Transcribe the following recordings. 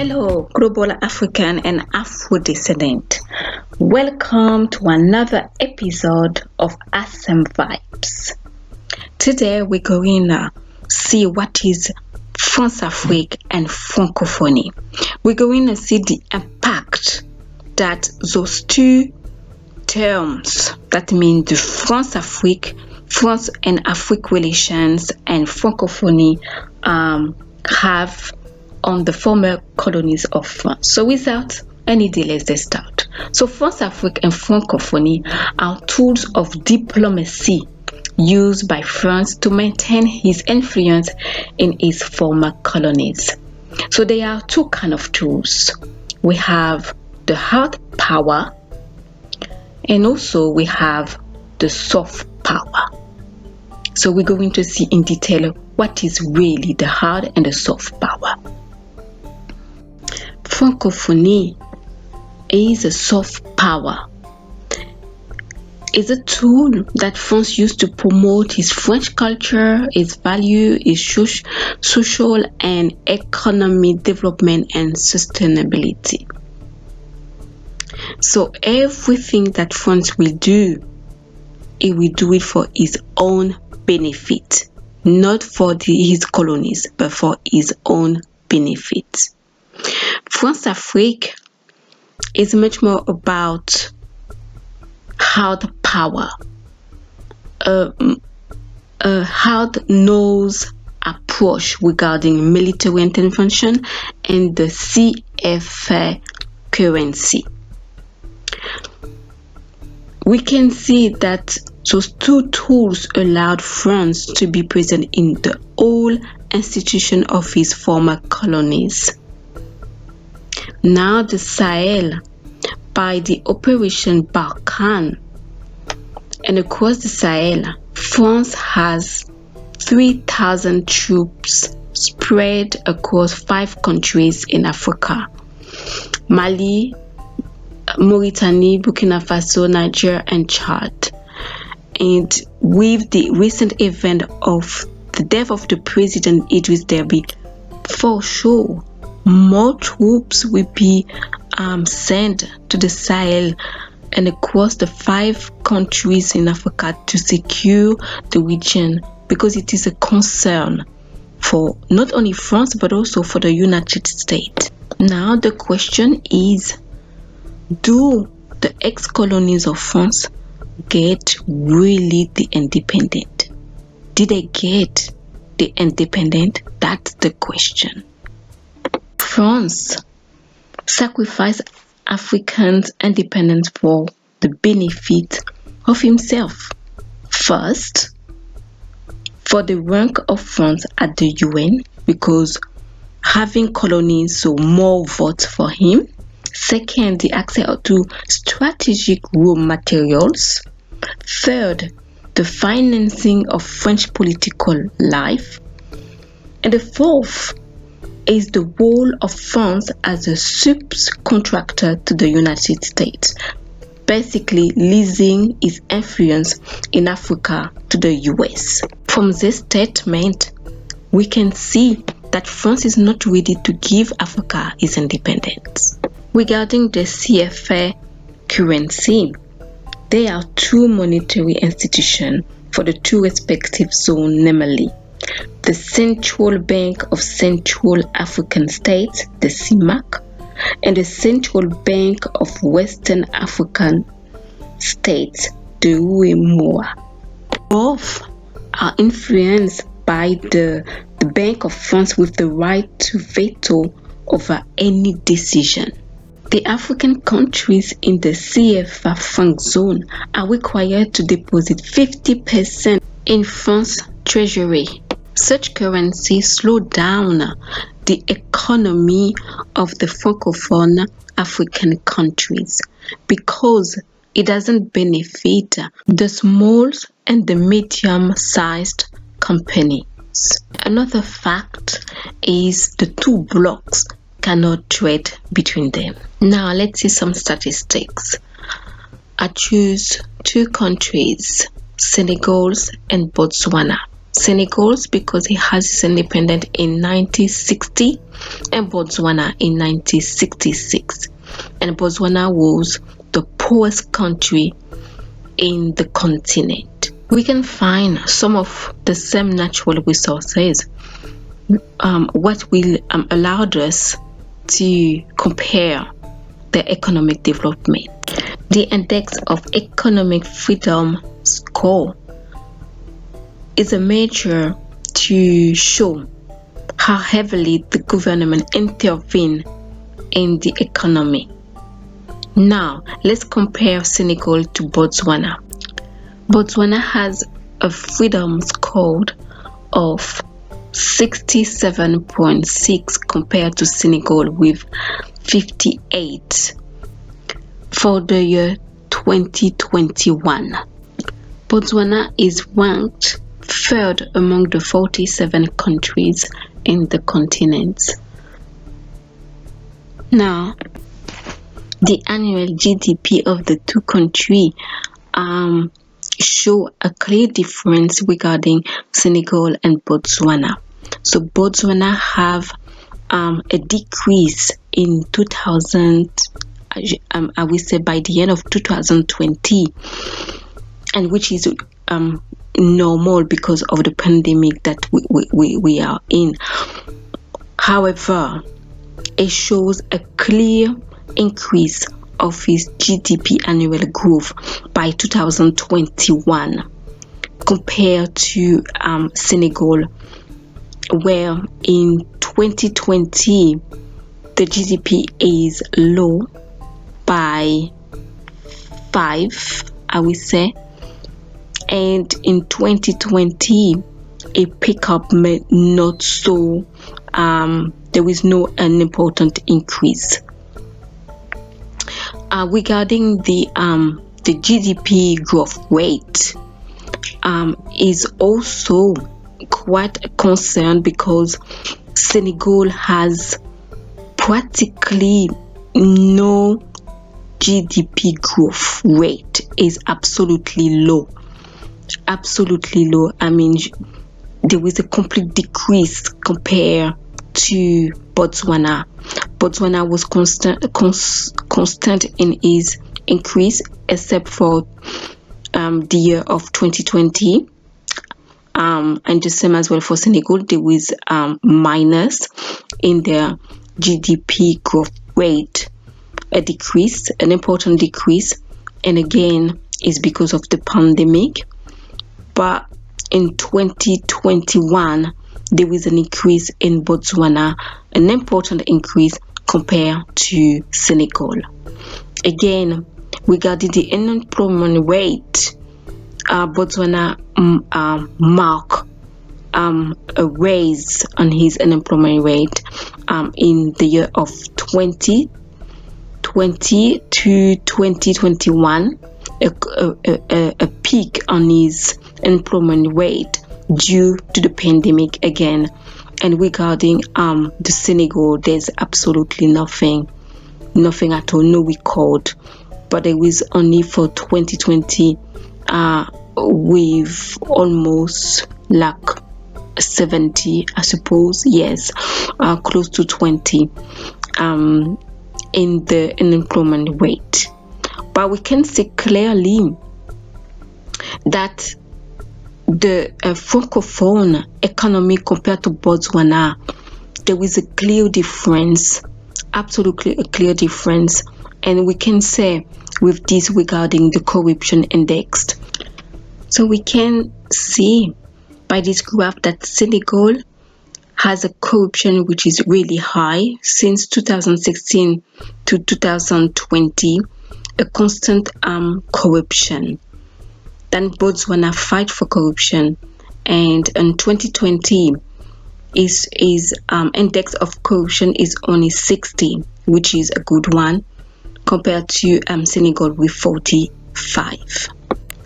Hello, global African and Afro-descendant. Welcome to another episode of Awesome Vibes. Today we're going to see what is Françafrique and Francophonie. We're going to see the impact that those two terms, that means the Françafrique, France and Afrique relations, and Francophonie have on the former colonies of France. So without any delays, let's start. So Françafrique and Francophonie are tools of diplomacy used by France to maintain his influence in its former colonies. So there are two kinds of tools. We have the hard power and also we have the soft power. So we're going to see in detail what is really the hard and the soft power. Francophonie is a soft power. It's a tool that France used to promote its French culture, its value, its social and economic development and sustainability. So everything that France will do, it will do it for its own benefit, not for his colonies, but for its own benefit. Françafrique is much more about hard power, a hard-nosed approach regarding military intervention and the CFA currency. We can see that those two tools allowed France to be present in the whole institution of his former colonies. Now the Sahel, by the Operation Barkhane, and across the Sahel, France has 3,000 troops spread across 5 countries in Africa: Mali, Mauritania, Burkina Faso, Niger, and Chad. And with the recent event of the death of the President Idriss Déby, for sure, more troops will be sent to the Sahel and across the 5 countries in Africa to secure the region, because it is a concern for not only France but also for the United States. Now the question is, do the ex-colonies of France get really the independent? Did they get the independent? That's the question. France sacrificed African independence for the benefit of himself. First, for the rank of France at the UN, because having colonies, so more votes for him. Second, the access to strategic raw materials. Third, the financing of French political life. And the fourth is the role of France as a subcontractor to the United States, basically leasing its influence in Africa to the US. From this statement, we can see that France is not ready to give Africa its independence. Regarding the CFA currency, there are 2 monetary institutions for the 2 respective zones, namely the Central Bank of Central African States, the CIMAC, and the Central Bank of Western African States, the UEMOA. Both are influenced by the Bank of France with the right to veto over any decision. The African countries in the CFA franc zone are required to deposit 50% in France treasury. Such currency slowed down the economy of the Francophone African countries because it doesn't benefit the small and the medium-sized companies. Another fact is the 2 blocks cannot trade between them. Now let's see some statistics. I choose 2 countries, Senegal and Botswana. Senegal because it has its independence in 1960 and Botswana in 1966. And Botswana was the poorest country in the continent. We can find some of the same natural resources, what will allowed us to compare the economic development. The Index of Economic Freedom score is a measure to show how heavily the government intervened in the economy. Now, let's compare Senegal to Botswana. Botswana has a freedom score of 67.6 compared to Senegal with 58 for the year 2021. Botswana is ranked third among the 47 countries in the continent. Now, the annual GDP of the two countries show a clear difference regarding Senegal and Botswana. So Botswana have a decrease in 2000, I will say by the end of 2020, and which is normal because of the pandemic that we are in. However, it shows a clear increase of its GDP annual growth by 2021 compared to Senegal, where in 2020 the GDP is low by 5, I will say, and in 2020 a pickup may not so there is no an important increase. Regarding the GDP growth rate is also quite a concern because Senegal has practically no GDP growth rate, is absolutely low. I mean, there is a complete decrease compared to Botswana. Botswana was constant in its increase, except for the year of 2020, and the same as well for Senegal. There was minus in their GDP growth rate, a decrease, an important decrease, and again is because of the pandemic. But in 2021 there was an increase in Botswana, an important increase compared to Senegal. Again, regarding the unemployment rate, Botswana marked a raise on his unemployment rate in the year of 2020 to 2021, a peak on his unemployment rate due to the pandemic again. And regarding the Senegal, there's absolutely nothing at all, no record. But it was only for 2020 with almost like 70, I suppose, yes, close to 20 in the unemployment rate. But we can see clearly that the Francophone economy compared to Botswana, there is a clear difference, absolutely a clear difference. And we can say with this regarding the corruption index. So we can see by this graph that Senegal has a corruption which is really high since 2016 to 2020, a constant corruption. Then Botswana fight for corruption, and in 2020 is index of corruption is only 60, which is a good one compared to Senegal with 45.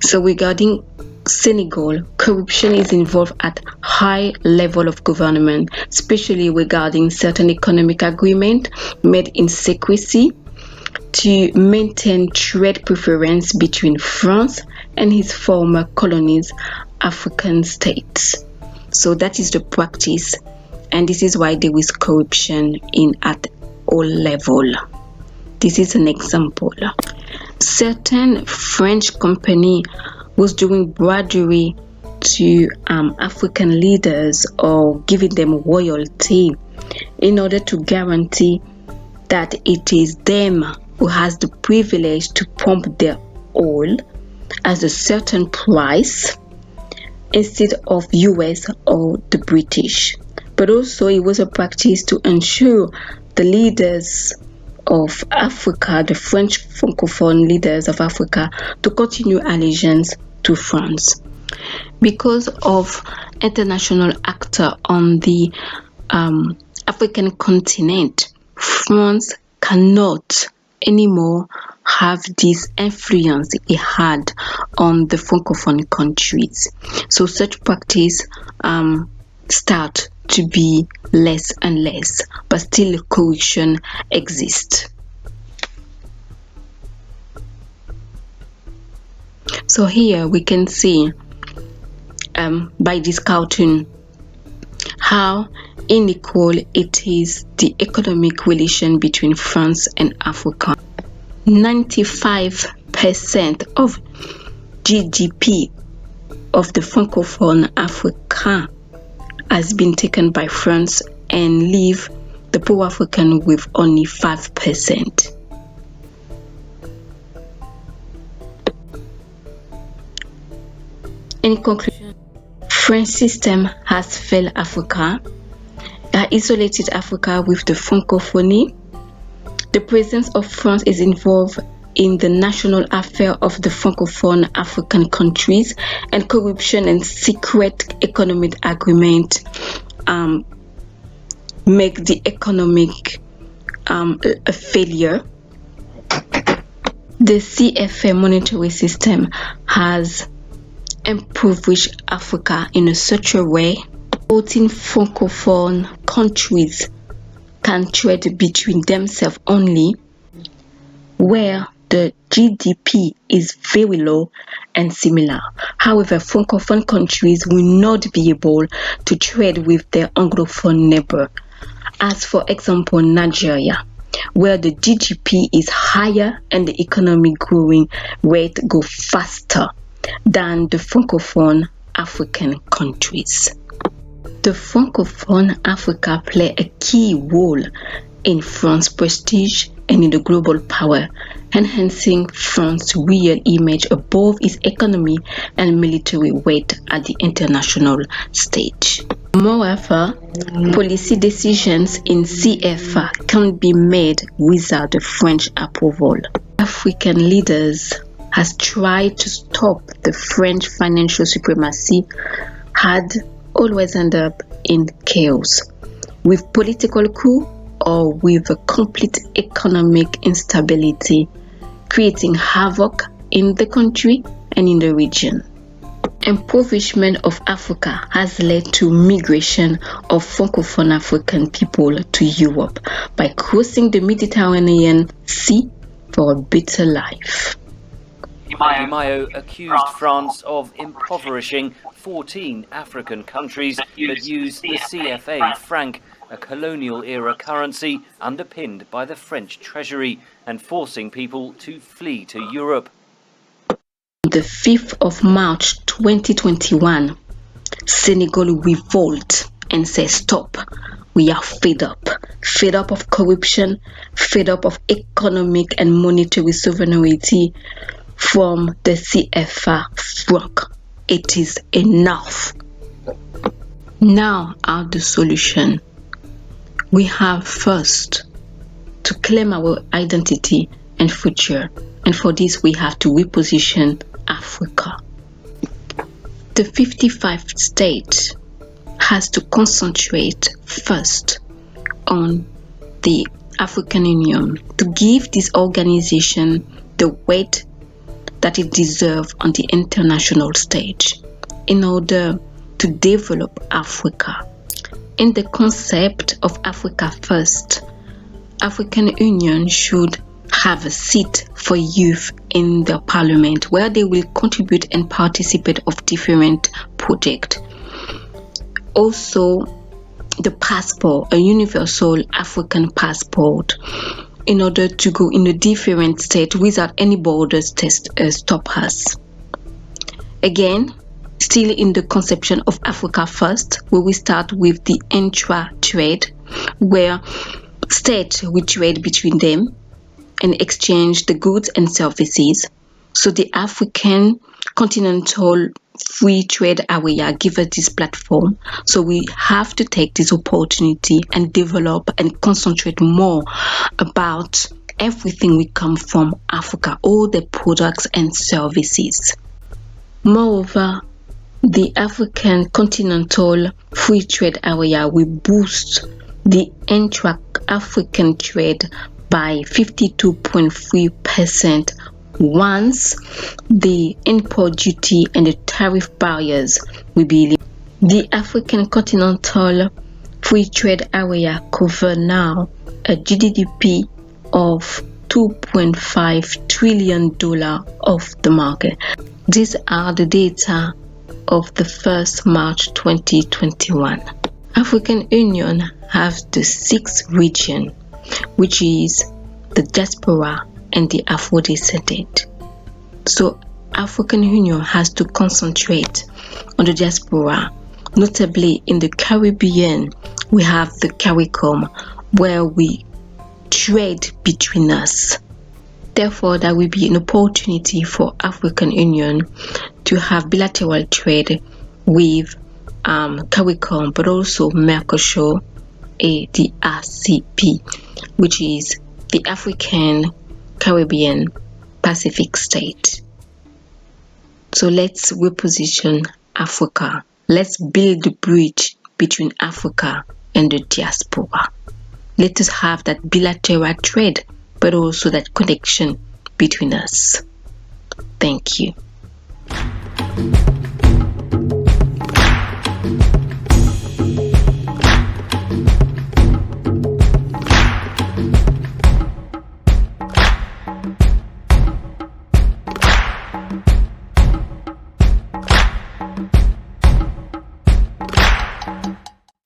So regarding Senegal, corruption is involved at high level of government, especially regarding certain economic agreement made in secrecy to maintain trade preference between France and his former colonies, African states. So that is the practice, and this is why there is corruption at all level. This is an example. Certain French company was doing bribery to African leaders or giving them royalty in order to guarantee that it is them who has the privilege to pump their oil at a certain price instead of US or the British. But also it was a practice to ensure the leaders of Africa, the French Francophone leaders of Africa, to continue allegiance to France. Because of international actor on the African continent, France cannot anymore have this influence it had on the Francophone countries. So such practice start to be less and less, but still corruption exists. So here we can see by this cartoon how unequal it is, the economic relation between France and Africa. 95% of GDP of the Francophone Africa has been taken by France and leave the poor African with only 5%. In conclusion, French system has failed Africa, isolated Africa with the Francophonie. The presence of France is involved in the national affair of the Francophone African countries, and corruption and secret economic agreement make the economic a failure. The CFA monetary system has impoverished Africa in such a way 14 Francophone countries can trade between themselves only, where the GDP is very low and similar. However, Francophone countries will not be able to trade with their Anglophone neighbor, as for example Nigeria, where the GDP is higher and the economic growing rate go faster than the Francophone African countries. The Francophone Africa play a key role in France's prestige and in the global power, enhancing France's real image above its economy and military weight at the international stage. Moreover, policy decisions in CFA can be made without the French approval. African leaders has tried to stop the French financial supremacy had always ended up in chaos, with political coup or with a complete economic instability, creating havoc in the country and in the region. Impoverishment of Africa has led to migration of Francophone African people to Europe by crossing the Mediterranean Sea for a better life. Mayo accused France of impoverishing 14 African countries that use the CFA franc, a colonial-era currency underpinned by the French treasury, and forcing people to flee to Europe. The 5th of March 2021, Senegal revolt and says stop. We are fed up of corruption, fed up of economic and monetary sovereignty from the CFA franc. It is enough. Now are the solution. We have first to claim our identity and future, and for this we have to reposition Africa. The 55 states has to concentrate first on the African Union to give this organization the weight that it deserves on the international stage in order to develop Africa. In the concept of Africa First, African Union should have a seat for youth in the parliament where they will contribute and participate of different projects. also the passport, a universal African passport, in order to go in a different state without any borders stop us. Again, still in the conception of Africa First, where we start with the intra-trade, where states will trade between them and exchange the goods and services. So the African continental free trade area gives us this platform. So we have to take this opportunity and develop and concentrate more about everything we come from Africa, all the products and services. Moreover, the African continental free trade area will boost the intra-African trade by 52.3% once the import duty and the tariff barriers will be lifted. The African continental free trade area covers now a GDP of $2.5 trillion of the market. These are the data of the 1st March 2021. African Union has the 6th region, which is the diaspora and the Afro-descendant. So African Union has to concentrate on the diaspora, notably in the Caribbean. We have the CARICOM, where we trade between us. Therefore, there will be an opportunity for African Union to have bilateral trade with CARICOM, but also Mercosur and the ACP, which is the African, Caribbean, Pacific state. So let's reposition Africa. Let's build the bridge between Africa and the diaspora. Let us have that bilateral trade, but also that connection between us. Thank you.